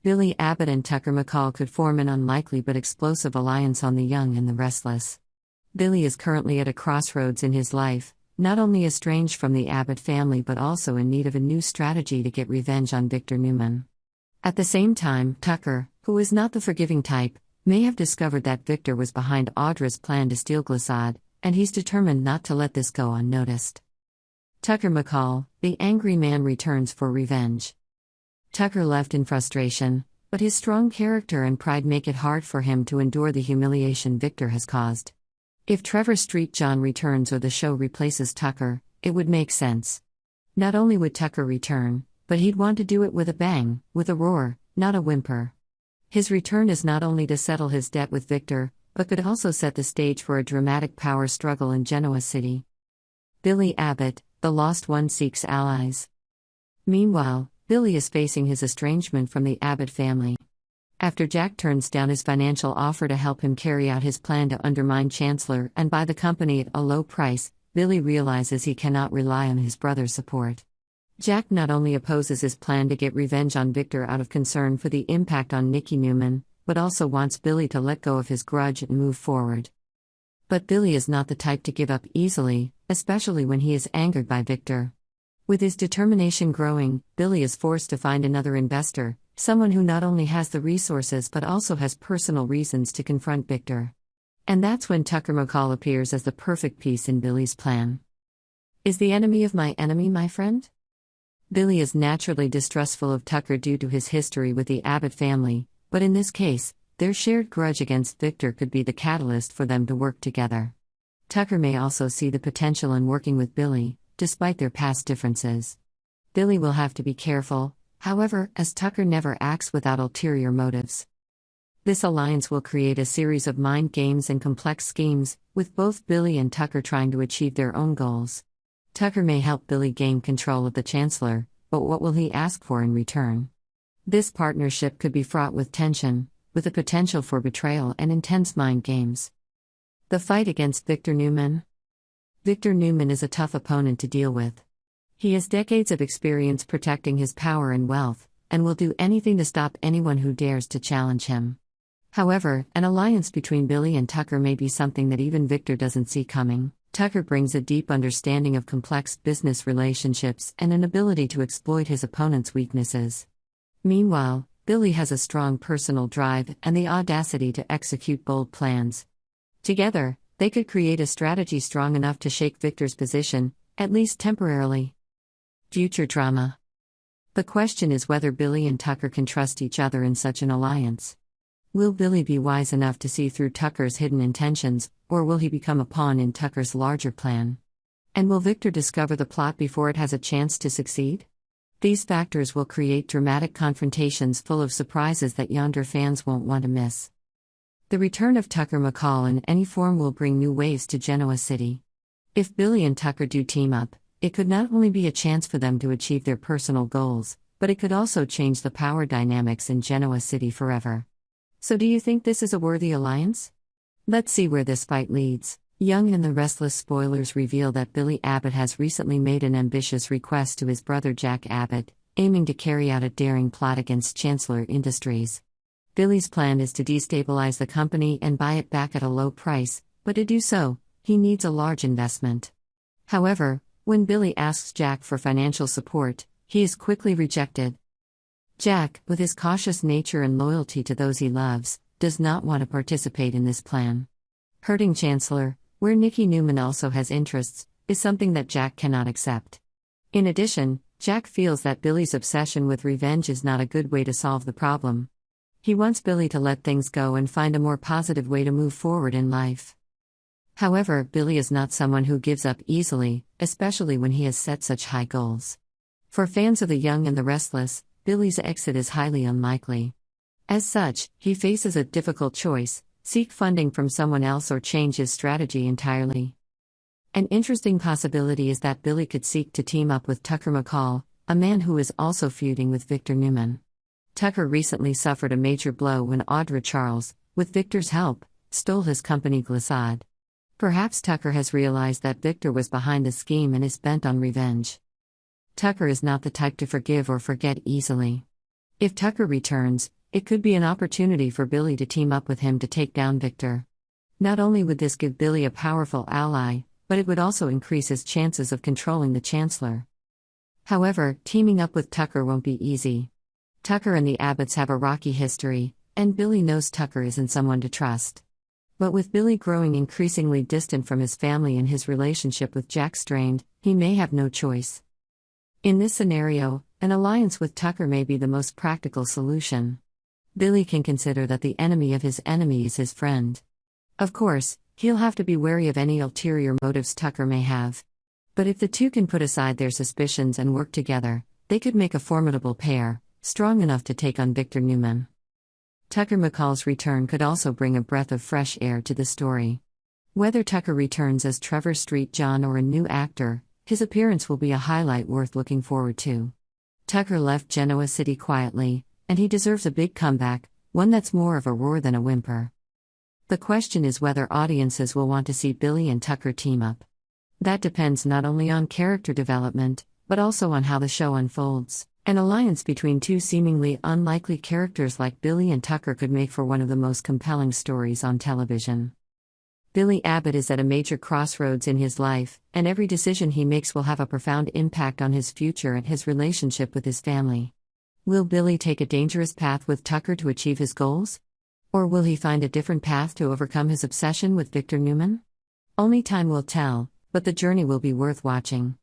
Billy Abbott and Tucker McCall could form an unlikely but explosive alliance on the young and the restless. Billy is currently at a crossroads in his life, not only estranged from the Abbott family but also in need of a new strategy to get revenge on Victor Newman. At the same time, Tucker, who is not the forgiving type, may have discovered that Victor was behind Audra's plan to steal Glissade, and he's determined not to let this go unnoticed. Tucker McCall, the angry man, returns for revenge. Tucker left in frustration, but his strong character and pride make it hard for him to endure the humiliation Victor has caused. If Trevor Street John returns or the show replaces Tucker, it would make sense. Not only would Tucker return, but he'd want to do it with a bang, with a roar, not a whimper. His return is not only to settle his debt with Victor, but could also set the stage for a dramatic power struggle in Genoa City. Billy Abbott, the lost one, seeks allies. Meanwhile, Billy is facing his estrangement from the Abbott family. After Jack turns down his financial offer to help him carry out his plan to undermine Chancellor and buy the company at a low price, Billy realizes he cannot rely on his brother's support. Jack not only opposes his plan to get revenge on Victor out of concern for the impact on Nicky Newman, but also wants Billy to let go of his grudge and move forward. But Billy is not the type to give up easily, especially when he is angered by Victor. With his determination growing, Billy is forced to find another investor, someone who not only has the resources but also has personal reasons to confront Victor. And that's when Tucker McCall appears as the perfect piece in Billy's plan. Is the enemy of my enemy my friend? Billy is naturally distrustful of Tucker due to his history with the Abbott family, but in this case, their shared grudge against Victor could be the catalyst for them to work together. Tucker may also see the potential in working with Billy, despite their past differences. Billy will have to be careful, however, as Tucker never acts without ulterior motives. This alliance will create a series of mind games and complex schemes, with both Billy and Tucker trying to achieve their own goals. Tucker may help Billy gain control of the Chancellor, but what will he ask for in return? This partnership could be fraught with tension, with the potential for betrayal and intense mind games. The fight against Victor Newman. Victor Newman is a tough opponent to deal with. He has decades of experience protecting his power and wealth, and will do anything to stop anyone who dares to challenge him. However, an alliance between Billy and Tucker may be something that even Victor doesn't see coming. Tucker brings a deep understanding of complex business relationships and an ability to exploit his opponent's weaknesses. Meanwhile, Billy has a strong personal drive and the audacity to execute bold plans. Together, they could create a strategy strong enough to shake Victor's position, at least temporarily. Future drama. The question is whether Billy and Tucker can trust each other in such an alliance. Will Billy be wise enough to see through Tucker's hidden intentions, or will he become a pawn in Tucker's larger plan? And will Victor discover the plot before it has a chance to succeed? These factors will create dramatic confrontations full of surprises that Yonder fans won't want to miss. The return of Tucker McCall in any form will bring new waves to Genoa City. If Billy and Tucker do team up, it could not only be a chance for them to achieve their personal goals, but it could also change the power dynamics in Genoa City forever. So do you think this is a worthy alliance? Let's see where this fight leads. Young and the Restless Spoilers reveal that Billy Abbott has recently made an ambitious request to his brother Jack Abbott, aiming to carry out a daring plot against Chancellor Industries. Billy's plan is to destabilize the company and buy it back at a low price, but to do so, he needs a large investment. However, when Billy asks Jack for financial support, he is quickly rejected. Jack, with his cautious nature and loyalty to those he loves, does not want to participate in this plan. Hurting Chancellor, where Nicky Newman also has interests, is something that Jack cannot accept. In addition, Jack feels that Billy's obsession with revenge is not a good way to solve the problem. He wants Billy to let things go and find a more positive way to move forward in life. However, Billy is not someone who gives up easily, especially when he has set such high goals. For fans of the young and the restless, Billy's exit is highly unlikely. As such, he faces a difficult choice: seek funding from someone else or change his strategy entirely. An interesting possibility is that Billy could seek to team up with Tucker McCall, a man who is also feuding with Victor Newman. Tucker recently suffered a major blow when Audra Charles, with Victor's help, stole his company Glissade. Perhaps Tucker has realized that Victor was behind the scheme and is bent on revenge. Tucker is not the type to forgive or forget easily. If Tucker returns, It could be an opportunity for Billy to team up with him to take down Victor. Not only would this give Billy a powerful ally, but it would also increase his chances of controlling the Chancellor. However, teaming up with Tucker won't be easy. Tucker and the Abbotts have a rocky history, and Billy knows Tucker isn't someone to trust. But with Billy growing increasingly distant from his family and his relationship with Jack strained, he may have no choice. In this scenario, an alliance with Tucker may be the most practical solution. Billy can consider that the enemy of his enemy is his friend. Of course, he'll have to be wary of any ulterior motives Tucker may have. But if the two can put aside their suspicions and work together, they could make a formidable pair, strong enough to take on Victor Newman. Tucker McCall's return could also bring a breath of fresh air to the story. Whether Tucker returns as Trevor Street John or a new actor, his appearance will be a highlight worth looking forward to. Tucker left Genoa City quietly, and he deserves a big comeback, one that's more of a roar than a whimper. The question is whether audiences will want to see Billy and Tucker team up. That depends not only on character development, but also on how the show unfolds. An alliance between two seemingly unlikely characters like Billy and Tucker could make for one of the most compelling stories on television. Billy Abbott is at a major crossroads in his life, and every decision he makes will have a profound impact on his future and his relationship with his family. Will Billy take a dangerous path with Tucker to achieve his goals? Or will he find a different path to overcome his obsession with Victor Newman? Only time will tell, but the journey will be worth watching.